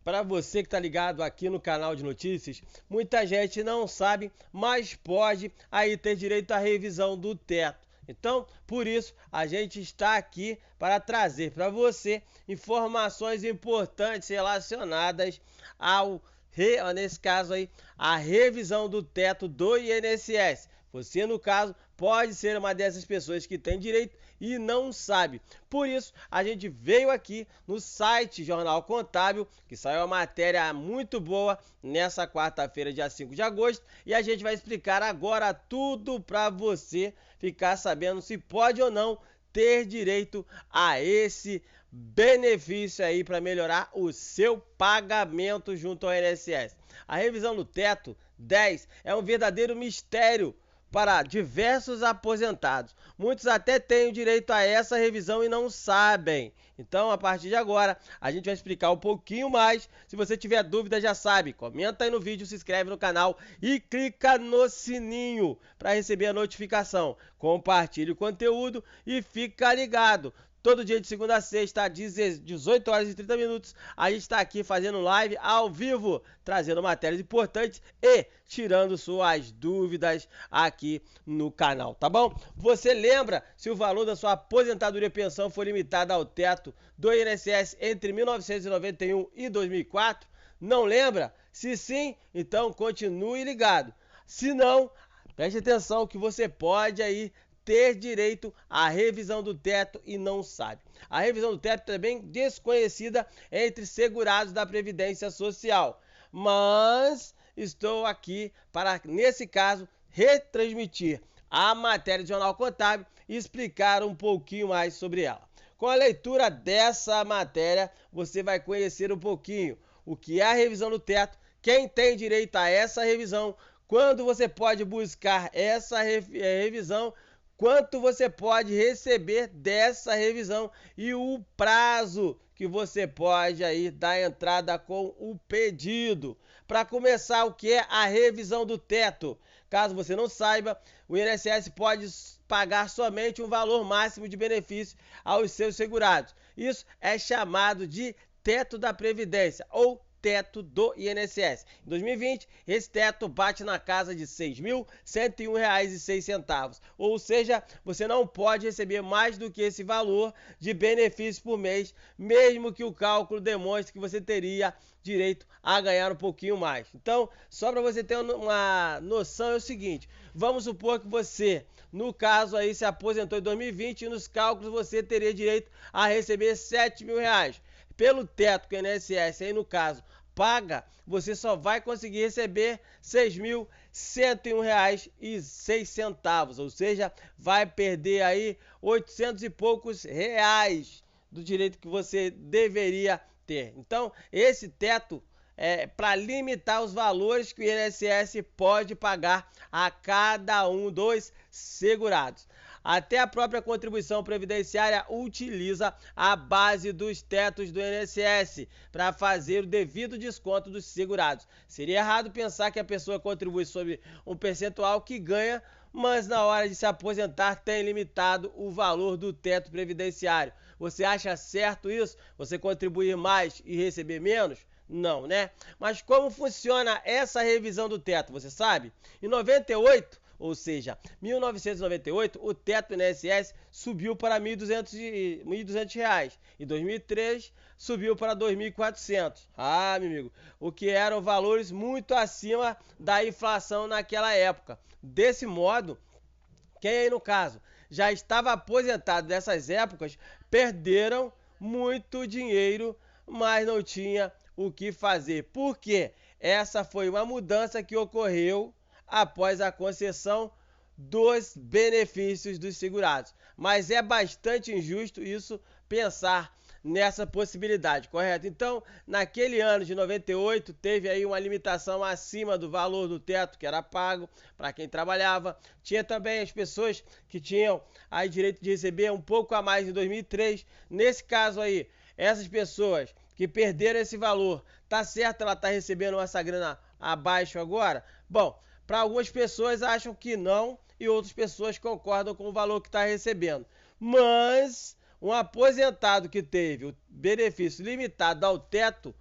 para você que está ligado aqui no canal de notícias, muita gente não sabe, mas pode aí ter direito à revisão do teto. Então, por isso, a gente está aqui para trazer para você informações importantes relacionadas nesse caso aí, a revisão do teto do INSS. Você, no caso, pode ser uma dessas pessoas que tem direito e não sabe. Por isso, a gente veio aqui no site Jornal Contábil, que saiu uma matéria muito boa nessa quarta-feira, dia 5 de agosto, e a gente vai explicar agora tudo para você ficar sabendo se pode ou não ter direito a esse benefício aí para melhorar o seu pagamento junto ao INSS. A revisão do teto 10 é um verdadeiro mistério para diversos aposentados. Muitos até têm o direito a essa revisão e não sabem. Então, a partir de agora, a gente vai explicar um pouquinho mais. Se você tiver dúvida, já sabe, comenta aí no vídeo, se inscreve no canal e clica no sininho para receber a notificação. Compartilhe o conteúdo e fica ligado. Todo dia de segunda a sexta, às 18 horas e 30 minutos, a gente está aqui fazendo live ao vivo, trazendo matérias importantes e tirando suas dúvidas aqui no canal, tá bom? Você lembra se o valor da sua aposentadoria e pensão foi limitado ao teto do INSS entre 1991 e 2004? Não lembra? Se sim, então continue ligado. Se não, preste atenção que você pode aí ter direito à revisão do teto e não sabe. A revisão do teto é bem desconhecida entre segurados da Previdência Social, mas estou aqui para, nesse caso, retransmitir a matéria do Jornal Contábil e explicar um pouquinho mais sobre ela. Com a leitura dessa matéria, você vai conhecer um pouquinho o que é a revisão do teto, quem tem direito a essa revisão, quando você pode buscar essa revisão, quanto você pode receber dessa revisão e o prazo que você pode aí dar entrada com o pedido. Para começar, o que é a revisão do teto? Caso você não saiba, o INSS pode pagar somente um valor máximo de benefício aos seus segurados. Isso é chamado de teto da Previdência ou teto do INSS. Em 2020, esse teto bate na casa de R$ 6.101,06. Ou seja, você não pode receber mais do que esse valor de benefício por mês, mesmo que o cálculo demonstre que você teria direito a ganhar um pouquinho mais. Então, só para você ter uma noção, é o seguinte: vamos supor que você, no caso aí, se aposentou em 2020 e nos cálculos você teria direito a receber R$ 7.000. Pelo teto que o INSS aí no caso paga, você só vai conseguir receber R$ 6.101,06, ou seja, vai perder aí 800 e poucos reais do direito que você deveria ter. Então, esse teto é para limitar os valores que o INSS pode pagar a cada um dos segurados. Até a própria contribuição previdenciária utiliza a base dos tetos do INSS para fazer o devido desconto dos segurados. Seria errado pensar que a pessoa contribui sobre um percentual que ganha, mas na hora de se aposentar tem limitado o valor do teto previdenciário. Você acha certo isso? Você contribuir mais e receber menos? Não, né? Mas como funciona essa revisão do teto, você sabe? Em 98, ou seja, 1998, o teto do INSS subiu para R$ 1.200. Em 2003, subiu para 2.400. Ah, meu amigo, o que eram valores muito acima da inflação naquela época. Desse modo, quem aí no caso já estava aposentado nessas épocas, perderam muito dinheiro, mas não tinha o que fazer. Por quê? Essa foi uma mudança que ocorreu após a concessão dos benefícios dos segurados. Mas é bastante injusto isso, pensar nessa possibilidade, correto? Então, naquele ano de 98, teve aí uma limitação acima do valor do teto que era pago para quem trabalhava. Tinha também as pessoas que tinham aí direito de receber um pouco a mais em 2003. Nesse caso aí, essas pessoas que perderam esse valor, tá certo ela tá recebendo essa grana abaixo agora? Bom, para algumas pessoas acham que não e outras pessoas concordam com o valor que está recebendo. Mas um aposentado que teve o benefício limitado ao teto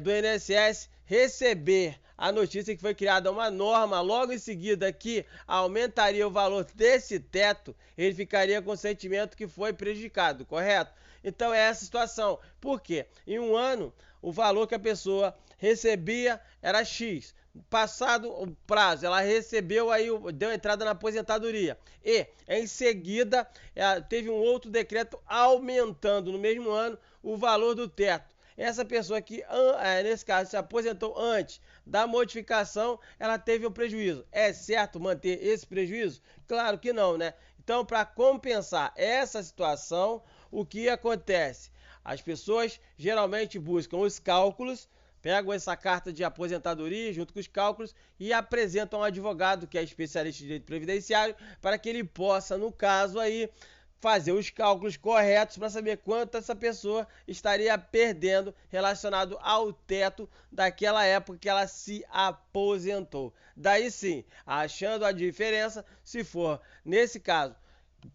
do INSS receber a notícia que foi criada uma norma logo em seguida que aumentaria o valor desse teto, ele ficaria com o sentimento que foi prejudicado, correto? Então é essa situação. Por quê? Em um ano, o valor que a pessoa recebia era X. Passado o prazo, ela recebeu aí, deu entrada na aposentadoria. E, em seguida, teve um outro decreto aumentando no mesmo ano o valor do teto. Essa pessoa que, nesse caso, se aposentou antes da modificação, ela teve um prejuízo. É certo manter esse prejuízo? Claro que não, né? Então, para compensar essa situação, o que acontece? As pessoas geralmente buscam os cálculos, pegam essa carta de aposentadoria junto com os cálculos e apresentam ao advogado, que é especialista em direito previdenciário, para que ele possa, no caso aí, fazer os cálculos corretos para saber quanto essa pessoa estaria perdendo relacionado ao teto daquela época que ela se aposentou. Daí sim, achando a diferença, se for, nesse caso,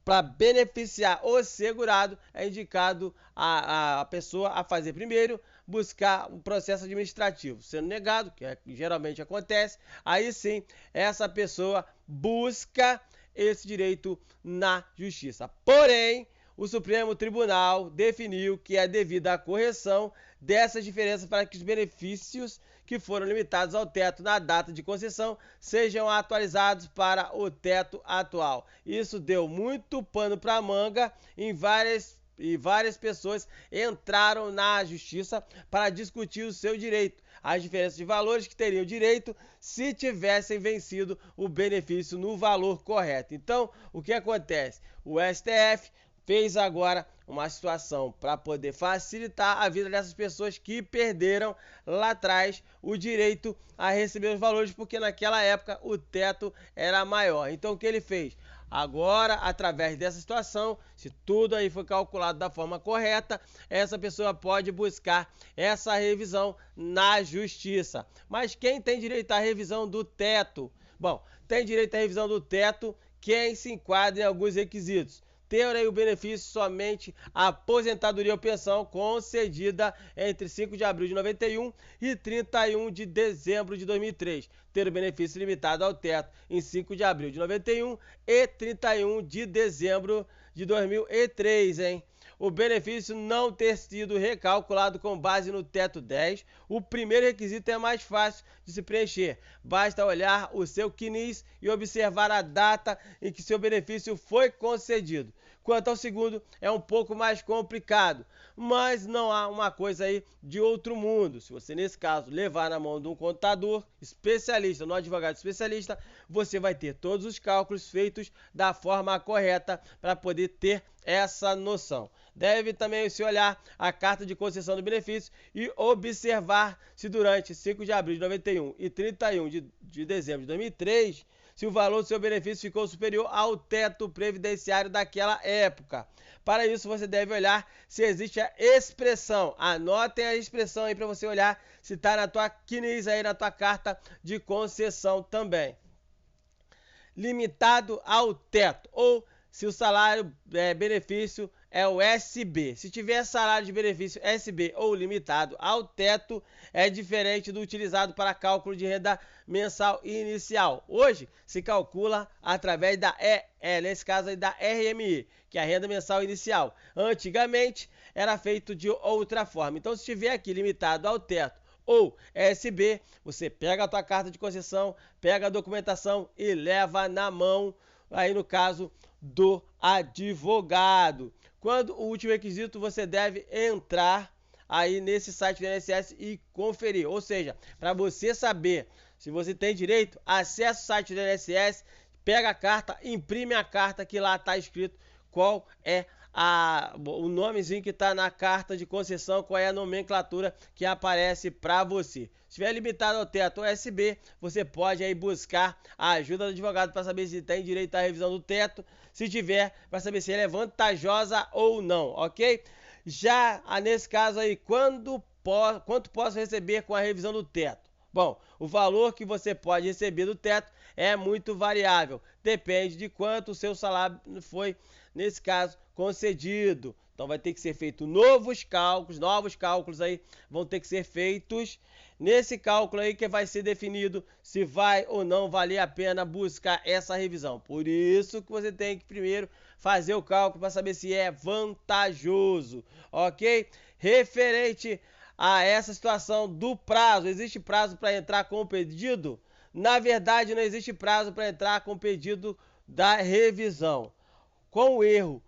para beneficiar o segurado, é indicado a pessoa a fazer primeiro, buscar um processo administrativo. Sendo negado, que geralmente acontece, aí sim, essa pessoa busca esse direito na justiça. Porém, o Supremo Tribunal definiu que é devida a correção dessas diferenças para que os benefícios que foram limitados ao teto na data de concessão sejam atualizados para o teto atual. Isso deu muito pano para manga e várias pessoas entraram na justiça para discutir o seu direito, as diferenças de valores que teriam direito se tivessem vencido o benefício no valor correto. Então, o que acontece? O STF fez agora uma situação para poder facilitar a vida dessas pessoas que perderam lá atrás o direito a receber os valores, porque naquela época o teto era maior. Então, o que ele fez? Agora, através dessa situação, se tudo aí foi calculado da forma correta, essa pessoa pode buscar essa revisão na justiça. Mas quem tem direito à revisão do teto? Bom, tem direito à revisão do teto quem se enquadra em alguns requisitos. Ter aí o benefício somente a aposentadoria ou pensão concedida entre 5 de abril de 91 e 31 de dezembro de 2003. Ter o benefício limitado ao teto em 5 de abril de 91 e 31 de dezembro de 2003, hein? O benefício não ter sido recalculado com base no teto 10, o primeiro requisito é mais fácil de se preencher. Basta olhar o seu CNIS e observar a data em que seu benefício foi concedido. Quanto ao segundo, é um pouco mais complicado, mas não há uma coisa aí de outro mundo. Se você, nesse caso, levar na mão de um contador especialista, no advogado especialista, você vai ter todos os cálculos feitos da forma correta para poder ter essa noção. Deve também se olhar a carta de concessão do benefício e observar se durante 5 de abril de 91 e 31 de dezembro de 2003, se o valor do seu benefício ficou superior ao teto previdenciário daquela época. Para isso, você deve olhar se existe a expressão. Anotem a expressão aí para você olhar se está na tua CNIS aí, na tua carta de concessão também. Limitado ao teto, ou se o salário benefício é o SB. Se tiver salário de benefício SB ou limitado ao teto, é diferente do utilizado para cálculo de renda mensal inicial. Hoje se calcula através da nesse caso aí da RMI, que é a renda mensal inicial. Antigamente era feito de outra forma. Então, se tiver aqui limitado ao teto ou SB, você pega a tua carta de concessão, pega a documentação e leva na mão, aí no caso do advogado. Quando o último requisito, você deve entrar aí nesse site do INSS e conferir. Ou seja, para você saber se você tem direito, acesse o site do INSS, pega a carta, imprime a carta que lá está escrito qual é o nomezinho que está na carta de concessão, qual é a nomenclatura que aparece para você. Se estiver limitado ao teto ou SB, você pode aí buscar a ajuda do advogado para saber se tem direito à revisão do teto, se tiver, para saber se ela é vantajosa ou não, ok? Já nesse caso aí, quanto posso receber com a revisão do teto? Bom, o valor que você pode receber do teto é muito variável, depende de quanto o seu salário foi, nesse caso, concedido, Então vai ter que ser feito novos cálculos aí vão ter que ser feitos. Nesse cálculo aí que vai ser definido se vai ou não valer a pena buscar essa revisão. Por isso que você tem que primeiro fazer o cálculo para saber se é vantajoso, ok? Referente a essa situação do prazo, existe prazo para entrar com o pedido? Na verdade, não existe prazo para entrar com o pedido da revisão. Como o erro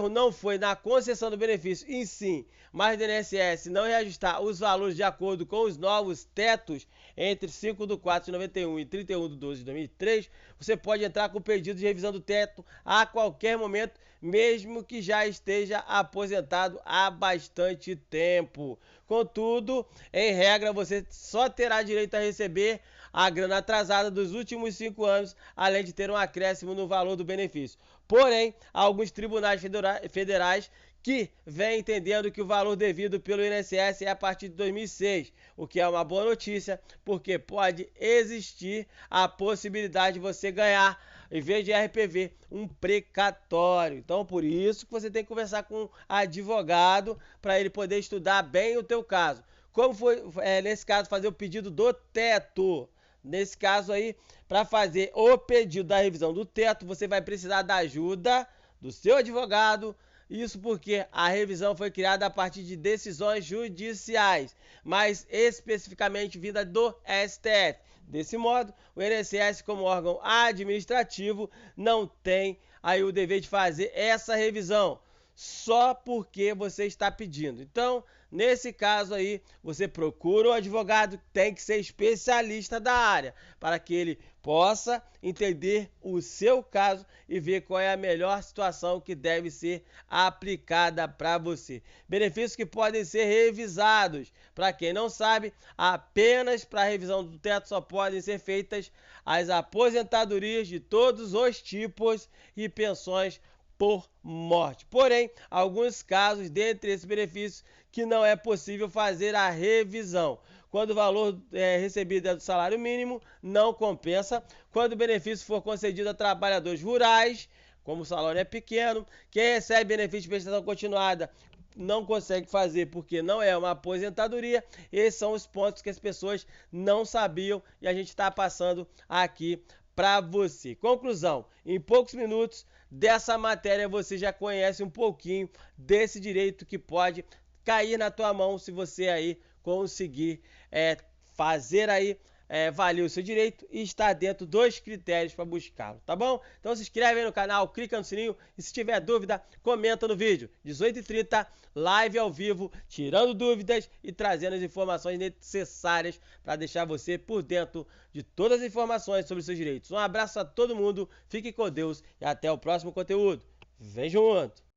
não foi na concessão do benefício em si, mas do INSS não reajustar os valores de acordo com os novos tetos entre 5/4/91 e 31/12/2003, você pode entrar com o pedido de revisão do teto a qualquer momento, mesmo que já esteja aposentado há bastante tempo. Contudo, em regra, você só terá direito a receber a grana atrasada dos últimos 5 anos, além de ter um acréscimo no valor do benefício. Porém, há alguns tribunais federais que vêm entendendo que o valor devido pelo INSS é a partir de 2006, o que é uma boa notícia, porque pode existir a possibilidade de você ganhar, em vez de RPV, um precatório. Então, por isso que você tem que conversar com um advogado para ele poder estudar bem o teu caso. Como foi, nesse caso, fazer o pedido do teto? Nesse caso aí, para fazer o pedido da revisão do teto, você vai precisar da ajuda do seu advogado. Isso porque a revisão foi criada a partir de decisões judiciais, mas especificamente vinda do STF. Desse modo, o INSS, como órgão administrativo, não tem aí o dever de fazer essa revisão, só porque você está pedindo. Então, nesse caso aí, você procura um advogado que tem que ser especialista da área, para que ele possa entender o seu caso e ver qual é a melhor situação que deve ser aplicada para você. Benefícios que podem ser revisados. Para quem não sabe, apenas para a revisão do teto só podem ser feitas as aposentadorias de todos os tipos e pensões por morte. Porém, alguns casos, dentre esses benefícios, que não é possível fazer a revisão. Quando o valor recebido é do salário mínimo, não compensa. Quando o benefício for concedido a trabalhadores rurais, como o salário é pequeno, quem recebe benefício de prestação continuada não consegue fazer porque não é uma aposentadoria. Esses são os pontos que as pessoas não sabiam e a gente está passando aqui para você. Conclusão, em poucos minutos dessa matéria você já conhece um pouquinho desse direito que pode cair na tua mão se você aí conseguir fazer aí valer o seu direito e estar dentro dos critérios para buscá-lo, tá bom? Então se inscreve aí no canal, clica no sininho e se tiver dúvida, comenta no vídeo. 18h30, live ao vivo, tirando dúvidas e trazendo as informações necessárias para deixar você por dentro de todas as informações sobre os seus direitos. Um abraço a todo mundo, fique com Deus e até o próximo conteúdo. Vem junto!